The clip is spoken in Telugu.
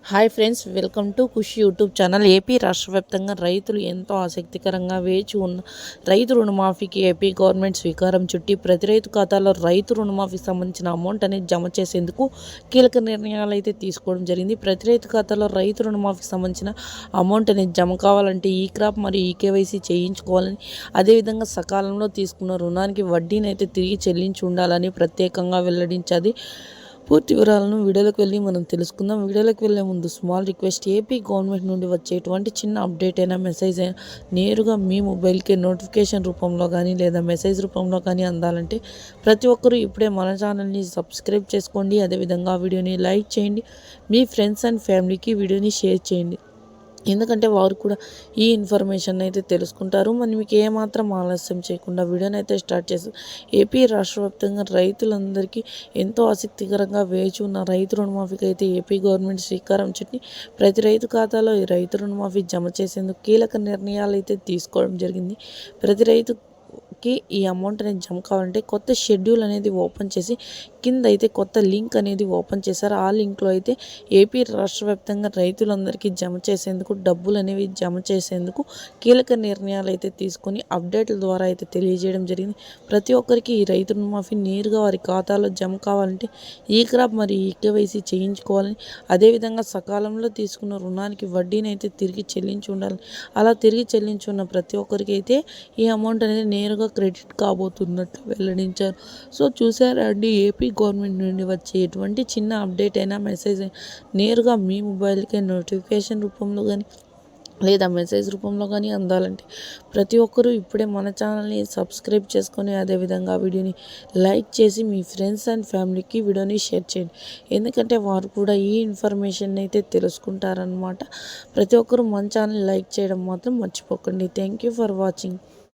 Hi friends, welcome to Khush YouTube channel. AP రాష్ట్ర వ్యాప్తంగా రైతులు ఎంతో ఆసక్తికరంగా వేచి ఉన్న రైతు రుణమాఫీకి ఏపీ గవర్నమెంట్ స్వీకారం చుట్టి ప్రతి రైతు ఖాతాలో రైతు రుణమాఫీకి సంబంధించిన అమౌంట్ అనేది జమ చేసేందుకు కీలక నిర్ణయాలు అయితే తీసుకోవడం జరిగింది. ప్రతి రైతు ఖాతాలో రైతు రుణమాఫీకి సంబంధించిన అమౌంట్ అనేది జమ కావాలంటే ఈ క్రాప్ మరియు ఈకేవైసీ చేయించుకోవాలని, అదేవిధంగా సకాలంలో తీసుకున్న రుణానికి వడ్డీని అయితే తిరిగి చెల్లించి ఉండాలని ప్రత్యేకంగా వెల్లడించాది. పూర్తి వివరాలను వీడియోలోకి వెళ్ళి మనం తెలుసుకుందాం. వీడియోలోకి వెళ్ళే ముందు స్మాల్ రిక్వెస్ట్, ఏపీ గవర్నమెంట్ నుండి వచ్చేటువంటి చిన్న అప్డేట్ అయినా మెసేజ్ అయినా నేరుగా మీ మొబైల్కి నోటిఫికేషన్ రూపంలో కానీ లేదా మెసేజ్ రూపంలో కానీ అందాలంటే ప్రతి ఒక్కరూ ఇప్పుడే మన ఛానల్ని సబ్స్క్రైబ్ చేసుకోండి. అదేవిధంగా వీడియోని లైక్ చేయండి, మీ ఫ్రెండ్స్ అండ్ ఫ్యామిలీకి వీడియోని షేర్ చేయండి. ఎందుకంటే వారు కూడా ఈ ఇన్ఫర్మేషన్ అయితే తెలుసుకుంటారు. మరి మీకు ఏమాత్రం ఆలస్యం చేయకుండా వీడియోని అయితే స్టార్ట్ చేసి ఏపీ రాష్ట్ర వ్యాప్తంగా రైతులందరికీ ఎంతో ఆసక్తికరంగా వేచి ఉన్న రైతు రుణమాఫీకి అయితే ఏపీ గవర్నమెంట్ శ్రీకారం చుట్టి ప్రతి రైతు ఖాతాలో ఈ రైతు రుణమాఫీ జమ చేసేందుకు కీలక నిర్ణయాలు అయితే తీసుకోవడం జరిగింది. ప్రతి రైతుకి ఈ అమౌంట్ అనేది జమ కావాలంటే కొత్త షెడ్యూల్ అనేది ఓపెన్ చేసి కింద అయితే కొత్త లింక్ అనేది ఓపెన్ చేశారు. ఆ లింక్లో అయితే ఏపీ రాష్ట్ర వ్యాప్తంగా రైతులందరికీ జమ చేసేందుకు, డబ్బులు అనేవి జమ చేసేందుకు కీలక నిర్ణయాలు అయితే తీసుకొని అప్డేట్ల ద్వారా అయితే తెలియజేయడం జరిగింది. ప్రతి ఒక్కరికి ఈ రైతు రుణమాఫీ నేరుగా వారి ఖాతాలో జమ కావాలంటే ఈ క్రాప్ మరియు ఈకేవైసీ చేయించుకోవాలని, అదేవిధంగా సకాలంలో తీసుకున్న రుణానికి వడ్డీని అయితే తిరిగి చెల్లించి ఉండాలి. అలా తిరిగి చెల్లించి ఉన్న ప్రతి ఒక్కరికి అయితే ఈ అమౌంట్ అనేది నేరుగా క్రెడిట్ కాబోతున్నట్లు వెల్లడించారు. సో చూసారా అండి, ఏపీ గవర్నమెంట్ నుండి వచ్చే ఎటువంటి చిన్న అప్డేట్ అయినా మెసేజ్ నేరుగా మీ మొబైల్కి నోటిఫికేషన్ రూపంలో కానీ లేదా మెసేజ్ రూపంలో కానీ అందాలంటే ప్రతి ఒక్కరూ ఇప్పుడే మన ఛానల్ని సబ్స్క్రైబ్ చేసుకొని అదేవిధంగా వీడియోని లైక్ చేసి మీ ఫ్రెండ్స్ అండ్ ఫ్యామిలీకి వీడియోని షేర్ చేయండి. ఎందుకంటే వారు కూడా ఈ ఇన్ఫర్మేషన్ అయితే తెలుసుకుంటారనమాట. ప్రతి ఒక్కరూ మన ఛానల్ లైక్ చేయడం మాత్రం మర్చిపోకండి. Thank you for watching.